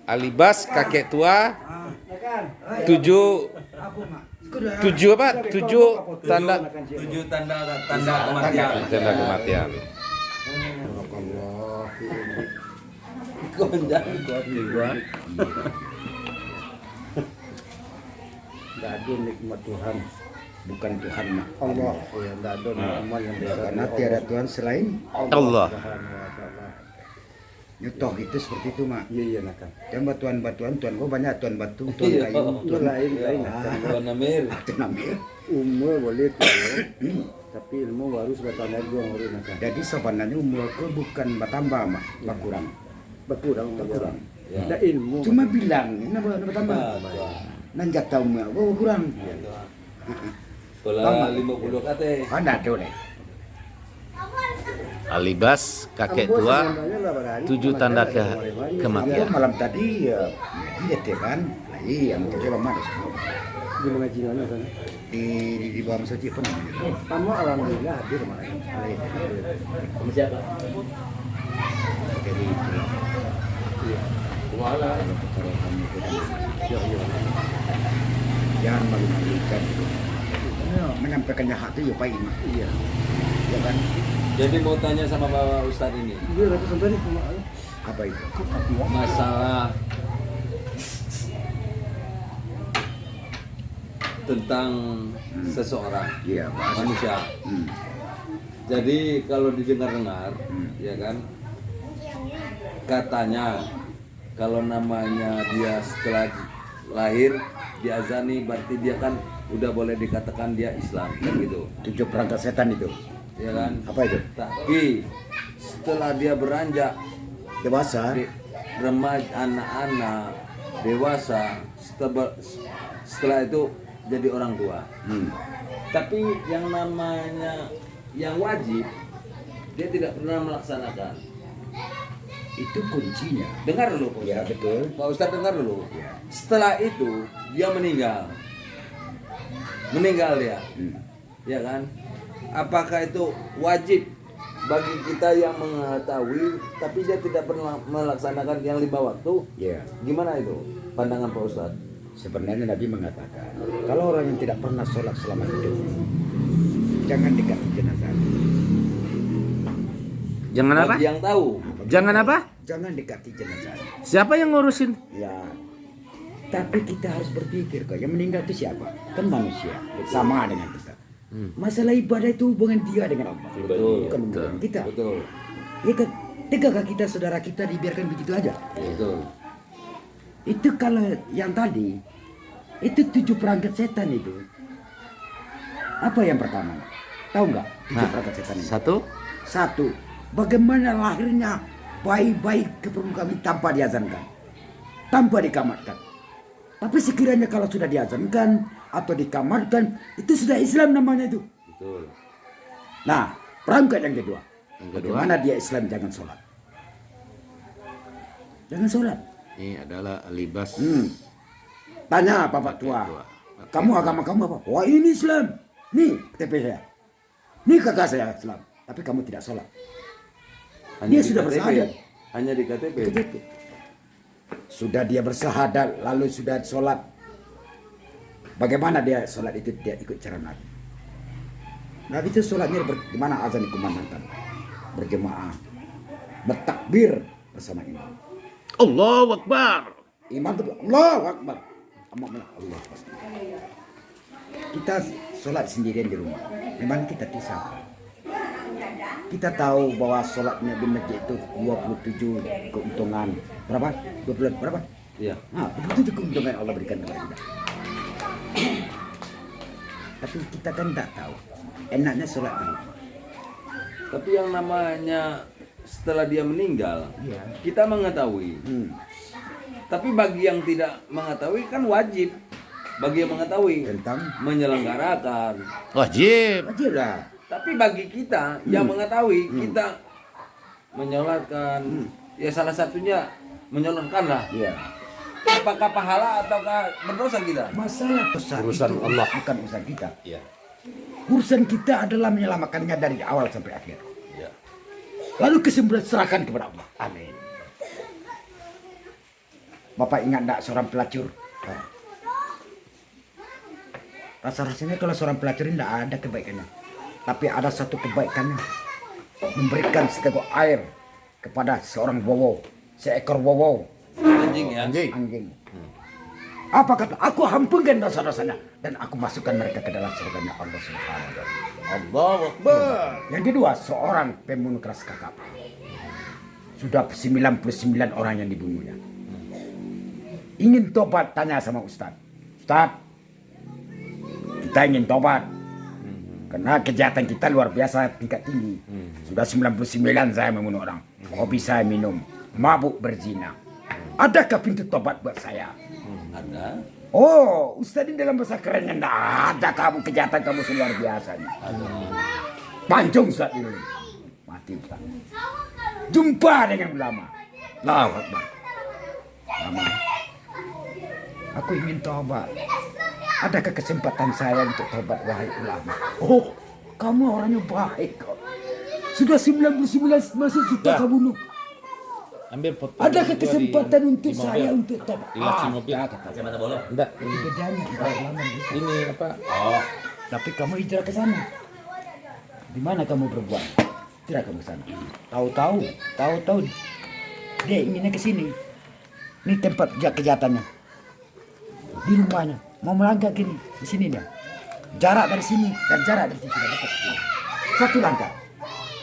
Alibas kakek tua, tujuh tanda kematian. Tidak ada nikmat Tuhan, bukan Tuhan Allah. Ya, tidak ada nikmat yang besar. Karena tiada Tuhan selain Allah. Nyutoh itu seperti itu mak. Iya nak. Dan batuan-batuan Tuhan kau banyak Tuhan batu, Tuhan kayu, Tuhan lain. Tuhan Namir. Umur boleh tuh, tapi ilmu baru sebatang lagi yang baru nak. Jadi sebenarnya umur kau bukan bertambah mak, berkurang. Berkurang. Ya. Ada ilmu. Cuma bilang, kenapa bertambah? Nanjak tahu mak, kau kurang. Pola 50 kate. Anda boleh. Alibas kakek tua, tujuh tanda kematian. Malam tadi ya, dia kan, iya, mungkin coba mana semua. Di pengajian sana. Di bawah masjid apa namanya? Kamu alhamdulillah hadir kemarin. Siapa? Jadi itulah. Iya. Wala. Kalau kamu jangan malu-malukan. Menyampaikannya hak itu ya Pak Ima. Iya. Ya kan? Jadi mau tanya sama Bapak Ustadz ini, Iya, rata sampai sama Apa itu? masalah tentang seseorang Iya, Pak. manusia. Hmm. Jadi kalau didengar-dengar, ya kan, katanya kalau namanya dia setelah lahir diazani, berarti dia kan udah boleh dikatakan dia Islam, kan gitu, 7 perangkat setan itu. ya kan? Apa itu? Tapi setelah dia beranjak Dewasa. remaja, anak-anak, dewasa, setelah itu jadi orang tua. Tapi yang namanya yang wajib dia tidak pernah melaksanakan. Itu kuncinya. Dengar dulu, Pak Ya Ustadz. betul. Pak Ustadz dengar dulu. Ya. Setelah itu dia meninggal dia, ya kan? Apakah itu wajib bagi kita yang mengetahui tapi dia tidak pernah melaksanakan yang 5 waktu? Ya. Gimana itu pandangan Pak Ustadz? Sebenarnya Nabi mengatakan, kalau orang yang tidak pernah sholat selama hidup, jangan dekati jenazah. Jangan apa? Bagi yang tahu. Jangan apa? Jangan dekati jenazah. Siapa yang ngurusin? Ya. Tapi kita harus berpikir kok, yang meninggal itu siapa? Kan manusia, sama dengan kita. Masalah ibadah itu hubungan dia dengan Allah. Betul. Bukan hubungan kita. Betul. Ya kan, tegakkah kita saudara kita dibiarkan begitu aja? Betul. Itu kalau yang tadi, itu 7 perangkat setan itu. Apa yang pertama? Tahu nggak 7 perangkat setan itu? Satu, bagaimana lahirnya bayi-bayi ke permukaan ini tanpa diazankan, tanpa dikamatkan. Tapi sekiranya kalau sudah diazankan atau dikamatkan, itu sudah Islam namanya itu. Betul. Nah, perangkat yang kedua, bagaimana dia Islam jangan sholat. Jangan sholat. Ini adalah alibas. Tanya bapak tua, kamu agama kamu apa? Wah ini Islam. Nih KTP saya. Nih kakak saya Islam. Tapi kamu tidak sholat. Dia di sudah KTP. bersahadat. Hanya di KTP. KTP. Sudah dia bersahadat, lalu sudah sholat. Bagaimana dia sholat itu? Dia ikut cara Nabi. Nabi itu sholatnya di mana azan dikumandangkan, berjemaah, bertakbir bersama imam. Allahu Akbar. Imam itu Allahu Akbar. Allah Akbar. Kita sholat sendirian di rumah. Memang kita bisa. Kita tahu bahwa sholatnya di masjid itu 27 keuntungan. Berapa? 20 berapa? Iya. Nah, 27 keuntungan Allah berikan kepada kita. Tapi kita kan tidak tahu. Enaknya sholat di rumah. Tapi yang namanya setelah dia meninggal, Iya. kita mengetahui. Tapi bagi yang tidak mengetahui kan wajib. Bagi yang mengetahui Tentang menyelenggarakan. Wajib. wajib lah. Tapi bagi kita yang mengetahui, kita menyolatkan. Ya salah satunya menyolatkan lah. Iya. Apakah pahala ataukah berdosa kita? Masalah dosa Urusan itu Allah. bukan urusan kita. Ya. Urusan kita adalah menyelamatkannya dari awal sampai akhir. Ya. Lalu kesembuhan serahkan kepada Allah. Amin. Bapak ingat enggak seorang pelacur? Rasa-rasanya kalau seorang pelacur ini enggak ada kebaikannya. Tapi ada satu kebaikannya. Memberikan seteguk air kepada seorang wowo. Seekor wowo. Anjing ya. Anjing. Apa kata? Aku ampunkan dosa-dosanya. Dan aku masukkan mereka ke dalam surganya Allah Subhanahu wa ta'ala. Allahu Akbar. Yang kedua, seorang pembunuh keras kakap. Sudah 99 orang yang dibunuhnya. Ingin tobat, tanya sama Ustaz. Ustaz, kita ingin tobat. Karena kejahatan kita luar biasa tingkat tinggi. Sudah 99 saya membunuh orang. Hobi saya minum, mabuk berzina. Adakah pintu tobat buat saya? Ada. Oh, Ustaz ini dalam bahasa kerennya enggak ada kamu kejahatan kamu luar biasa nih. Pancung Ustaz ini. Mati Ustaz. Jumpa dengan ulama. Allahu Akbar. Lama. Aku ingin tobat. Adakah kesempatan saya untuk tobat wahai ulama? Oh, kamu orangnya baik kok. Sudah 99 masih suka kamu bunuh. Ambil foto. Adakah kesempatan untuk saya untuk tobat? Di laci mobil. Kacamata bolong. Enggak. Ini bedanya ulama. Ini apa? Oh, tapi kamu hijrah ke sana. Di mana kamu berbuat? Hijrah kamu ke sana. Tahu-tahu dia inginnya ke sini. Ini tempat kejahatannya. Di rumahnya. Mau melangkah gini, di sini dia. Jarak dari sini dan jarak dari sini sudah dekat. Satu langkah.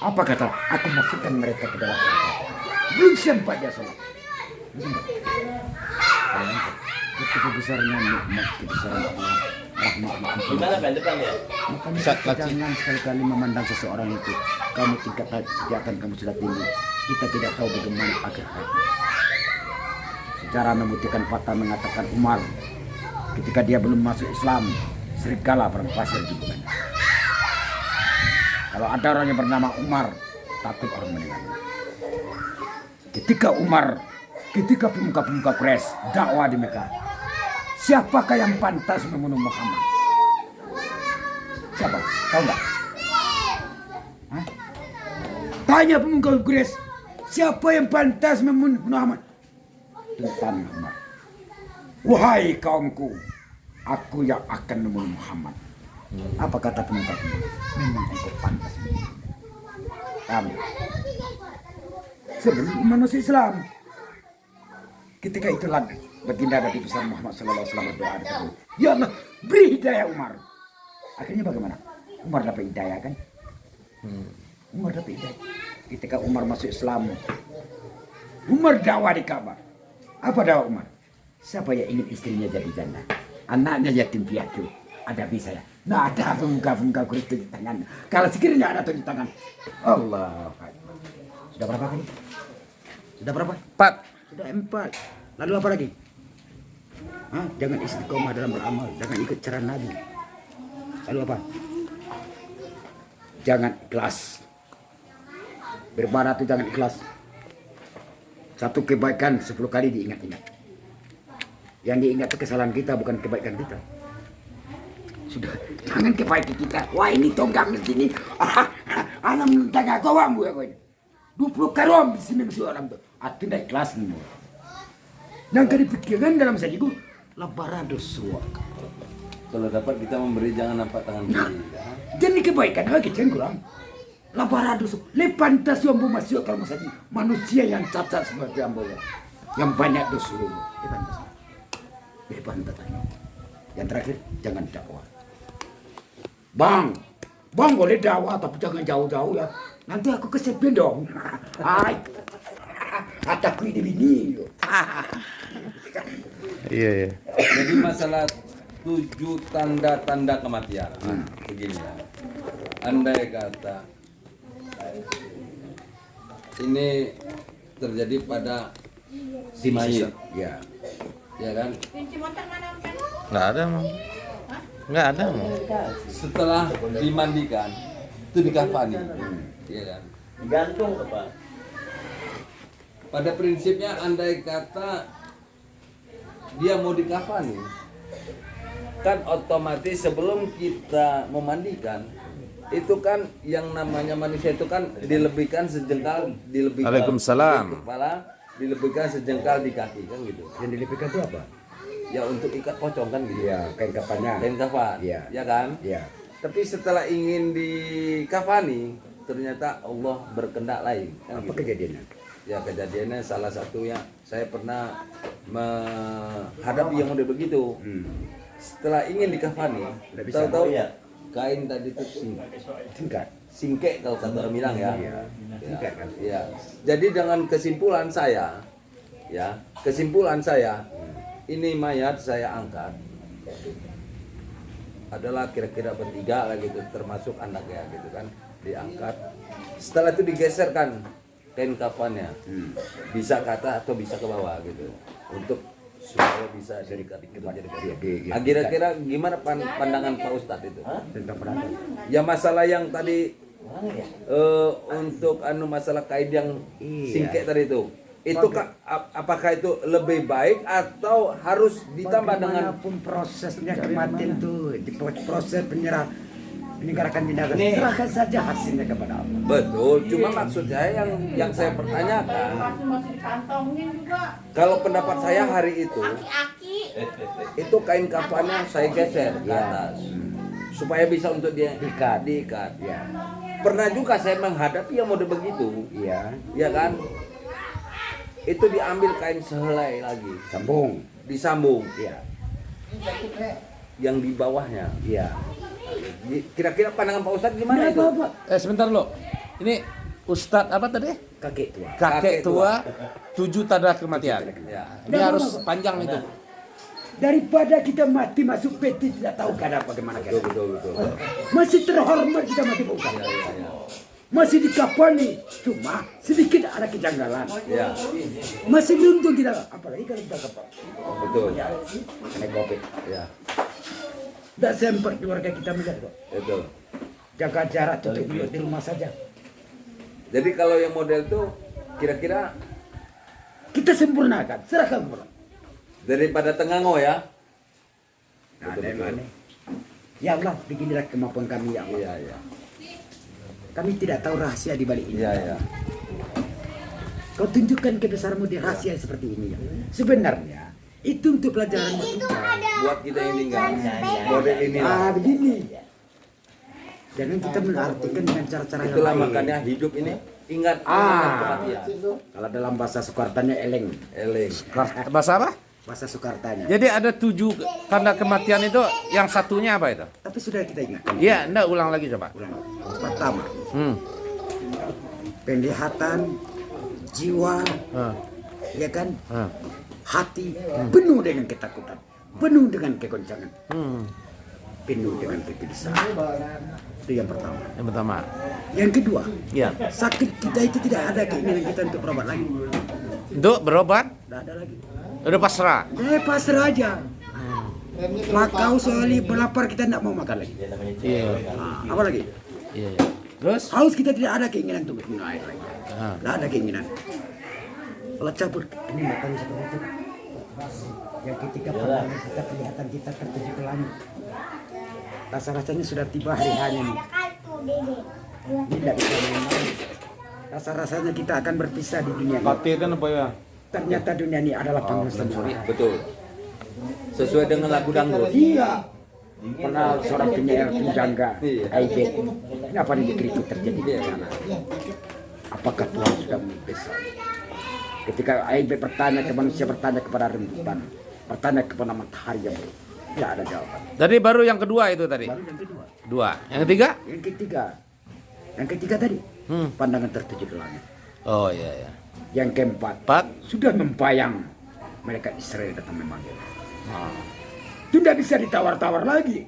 Apa kata? Aku masukkan mereka ke dalam surga. Belum sempat dia sholat. Betapa besarnya nikmat, kebesaran Allah, rahmat. Gimana kan depan ya? Makanya jangan sekali-kali memandang seseorang itu. Kamu tingkat kejahatan kamu sudah tinggi. Kita tidak tahu bagaimana akhir hayatnya. Sejarah membuktikan fakta mengatakan Umar ketika dia belum masuk Islam, serigala perang pasir di bulan. Kalau ada orang yang bernama Umar, takut orang mendengarnya. Ketika pemuka-pemuka Quraisy dakwah di Mekah, siapakah yang pantas membunuh Muhammad? Siapa? Tahu nggak? Hah? Tanya pemuka Quraisy, siapa yang pantas membunuh Muhammad? Tentang Muhammad. Wahai kaumku, aku yang akan membunuh Muhammad. Apa kata pemuka-pemuka? Memang engkau pantas membunuh. Kamu sebelum manusia Islam. Ketika itulah baginda Nabi besar Muhammad SAW berdoa, ya Allah, beri hidayah Umar. Akhirnya bagaimana? Umar dapat hidayah kan? Umar dapat hidayah. Ketika Umar masuk Islam, Umar dakwah di Ka'bah. Apa dakwah Umar? Siapa yang ingin istrinya jadi janda? Anaknya yatim piatu. Ada bisa ya? Nah, ada pemuka-pemuka kulit tunjuk tangan. Kalau sekiranya ada tunjuk tangan, Allah. Sudah berapa kali? Sudah berapa? 4. Sudah 4. Lalu apa lagi? Hah? Jangan istiqomah dalam beramal. Jangan ikut cara Nabi. Lalu apa? Jangan ikhlas. Beribadah itu jangan ikhlas. Satu kebaikan 10 kali diingat-ingat. Yang diingat itu kesalahan kita, bukan kebaikan kita. Sudah, jangan kebaikan kita. Wah, ini tonggang di sini. Anak mentangga kawamu ya kau ini. 20 karom di sini mesti orang tuh. Itu tidak ikhlas nih. Yang kali pikirkan dalam sajiku labarado suaka. Kalau dapat kita memberi jangan nampak tangan kiri. Jadi kebaikan lagi kurang. Labarado suaka. Lepantas yang masuk kalau masih manusia yang cacat seperti ambo ya. Yang banyak dosa. Lepantas. Yang terakhir jangan dakwah. Bang boleh dakwah tapi jangan jauh-jauh ya. Nanti aku kesepian dong. Hai. Ataku ini bini. Iya. Jadi masalah 7 tanda-tanda kematian. Begini ya. Andai kata ini terjadi pada si mayit, Ya. ya kan? Enggak ada, Mang. Enggak ada, Mang. Setelah dimandikan itu dikafani, ya kan? Digantung apa? Pada prinsipnya andai kata dia mau dikafani, kan otomatis sebelum kita memandikan itu kan yang namanya manusia itu kan dilebihkan sejengkal, dilebihkan Waalaikumsalam. di kepala, dilebihkan sejengkal di kaki kan gitu. Yang dilebihkan itu apa? Ya untuk ikat pocong kan gitu. Iya, kain kafannya. Kain kafan. Iya. Ya kan? Iya. Tapi setelah ingin dikafani, ternyata Allah berkehendak lain. Kan Apa gitu. kejadiannya? Ya kejadiannya salah satunya saya pernah menghadapi yang udah begitu. Setelah ingin dikafani, Nggak bisa. tahu-tahu kain tadi itu Tingkat. singkek kalau kata orang bilang ya. Iya. Tingkat kan. Ya. Jadi dengan kesimpulan saya, ini mayat saya angkat adalah kira-kira bertiga lah gitu, termasuk anaknya gitu kan, diangkat. Setelah itu digeserkan kain kafannya, bisa ke atas atau bisa ke bawah gitu, untuk supaya bisa diikat gitu jadi kopi. Kira-kira gimana pandangan Pak Ustadz itu? Tentang pedagang. Ya masalah yang tadi untuk masalah kain yang singkek tadi itu apakah itu lebih baik atau harus ditambah dengan Bagaimanapun prosesnya kematian itu, di proses menyegarkan jenazah, serahkan saja hasilnya kepada Allah. betul? Cuma maksud saya yang saya pertanyakan, Masih dikantongin juga. kalau pendapat saya hari itu kain kafannya saya geser ke atas supaya bisa untuk dia diikat. Iya. Pernah juga saya menghadapi yang mode begitu, Iya. ya kan? Itu diambil kain sehelai lagi, Sambung. disambung Iya. yang di bawahnya. Iya. Kira-kira pandangan Pak Ustadz gimana itu? Sebentar lo. Ini Ustadz apa tadi? Kakek tua. Kakek tua 7 tanda kematian. Ya. Ini harus panjang itu. Daripada kita mati masuk peti tidak tahu keadaan bagaimana Betul, keadaan. betul. Masih terhormat kita mati bukan. Masih dikapani, cuma sedikit ada kejanggalan. Ya, Masih beruntung kita, apalagi kalau kita kapal. betul. Kena covid. Ya, Tidak sempat keluarga kita melihat kok. betul. Jaga jarak, tutup mulut di rumah saja. Jadi kalau yang model itu kira-kira Kita sempurnakan, serahkan kepada Allah. daripada tengango ya. Nah, ada yang aneh. Ya Allah, beginilah kemampuan kami ya Allah. Iya, iya. Kami tidak tahu rahasia di balik ini. Iya, iya. Kau tunjukkan kebesaranmu di rahasia seperti ini ya. Sebenarnya itu untuk pelajaran kita. Buat kita yang tinggal model ini lah. Begini. Jangan kita mengartikan dengan cara-cara yang Itulah lain. makanya hidup ini ingat kematian. Kalau dalam bahasa Soekartanya eleng. Eleng. Bahasa apa? Bahasa Soekartanya. Jadi ada 7 tanda kematian itu, yang satunya apa itu? Tapi sudah kita ingatkan. Iya, enggak ulang lagi coba. Ulang. Pertama, Hmm. penglihatan, jiwa, Ah, ya kan, ah. hati penuh dengan ketakutan, penuh dengan kegoncangan, Hmm. penuh dengan kegelisahan. Itu yang pertama. Yang pertama. Yang kedua, Iya. sakit kita itu tidak ada keinginan kita untuk berobat lagi. Untuk berobat Tidak ada lagi. udah pasrah. Pasrah aja. Makau soalnya berlapar kita tidak mau makan lagi. Iya. Apa lagi? Iya. Iya. Terus? Haus kita tidak ada keinginan untuk minum air lagi. Ah. Tidak ada keinginan. Kalau cabut, ini makan seperti itu. Yang ketiga pandangan kita, kelihatan kita tertuju ke langit. Rasa-rasanya sudah tiba hari hanya ini. Ini tidak bisa main-main. Rasa-rasanya kita akan berpisah di dunia ini. Kan apa ya? Ternyata dunia ini adalah panggung semua. Betul. Sesuai dengan lagu dangdut. Iya. Pernah seorang penyair pujangga, Iya. Aibet. Kenapa ini kritik terjadi di sana? Apakah Tuhan sudah membesar? Ketika Aibet bertanya ke manusia, bertanya kepada rembulan, bertanya kepada matahari yang tidak ada jawaban. Jadi baru yang kedua itu tadi. Baru yang kedua. 2. Yang ketiga? Yang ketiga tadi, Hmm. pandangan tertuju ke langit. Oh iya ya. Yang keempat, 4. sudah membayang mereka Israel datang memanggil. Ah. Itu tidak bisa ditawar-tawar lagi.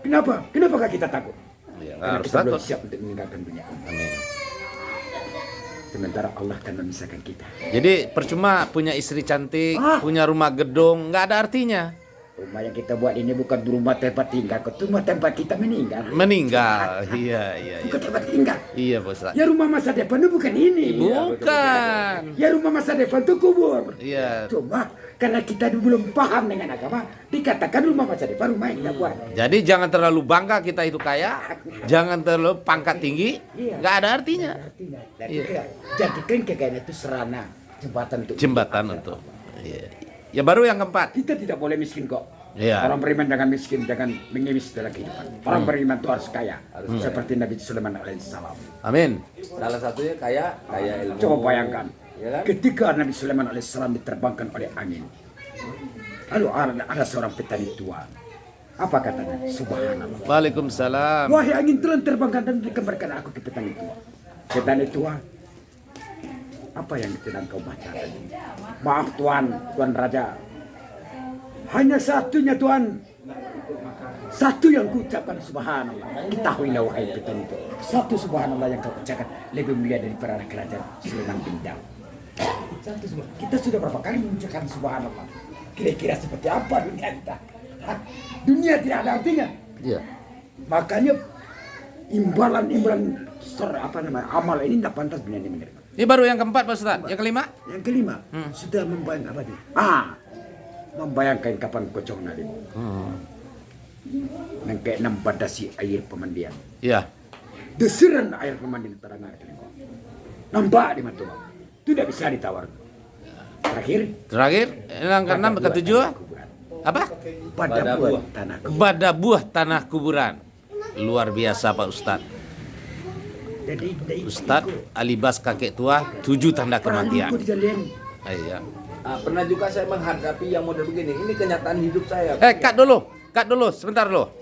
Kenapa? Kenapakah kita takut? Iya, Karena harus kita belum takut. siap untuk meninggalkan dunia. Amin. Sementara Allah akan memisahkan kita. Jadi percuma punya istri cantik, Ah. punya rumah gedung, nggak ada artinya. Rumah yang kita buat ini bukan rumah tempat tinggal, itu rumah tempat kita meninggal. Meninggal. Iya, iya, iya. Bukan tempat tinggal. Iya, Bos. Ya rumah masa depan itu bukan ini. Bukan. Ya rumah masa depan itu kubur. Iya. Cuma karena kita belum paham dengan agama, dikatakan rumah masa depan rumah yang kita buat. Jadi jangan terlalu bangga kita itu kaya, jangan terlalu pangkat tinggi, Iya. nggak ada artinya. Artinya, Iya. jadikan kekayaan itu serana jembatan untuk. Iya. Ya baru yang keempat. Kita tidak boleh miskin kok. Iya. Orang beriman jangan miskin, jangan mengemis dalam kehidupan. Orang beriman itu harus kaya, seperti Nabi Sulaiman alaihissalam. Amin. Salah satunya kaya ilmu. Coba bayangkan, Ya kan? ketika Nabi Sulaiman alaihissalam diterbangkan oleh angin, lalu ada seorang petani tua. Apa katanya? Subhanallah. Waalaikumsalam. Wahai angin, tolong terbangkan dan kembalikan aku ke petani tua. Petani tua, apa yang sedang kau baca tadi? Maaf Tuan Raja. Hanya satunya Tuan. Satu yang kuucapkan subhanallah. Ketahuilah wahai petani tua. Satu subhanallah yang kau ucapkan lebih mulia daripada kerajaan Sulaiman bin Daud. Satu subhanallah. Kita sudah berapa kali mengucapkan subhanallah. Kira-kira seperti apa dunia kita? Hah? Dunia tidak ada artinya. Iya. Makanya imbalan amal ini tidak pantas dunia ini menerima. Ini baru yang keempat Pak Ustaz. Yang kelima? Yang kelima, sudah membayangkan apa itu? Membayangkan kapan kocong nadi. Yang keenam badasi air pemandian. Iya. Desiran air pemandian terang air. Nampak di mata. Tidak bisa ditawar. Terakhir, yang keenam, ketujuh apa? Pada buah tanah. Pada buah tanah kuburan. Luar biasa Pak Ustaz. Jadi Ustaz alibas kakek tua 7 tanda kematian. Iya. Pernah juga saya menghadapi yang model begini. Ini kenyataan hidup saya. Cut dulu sebentar loh.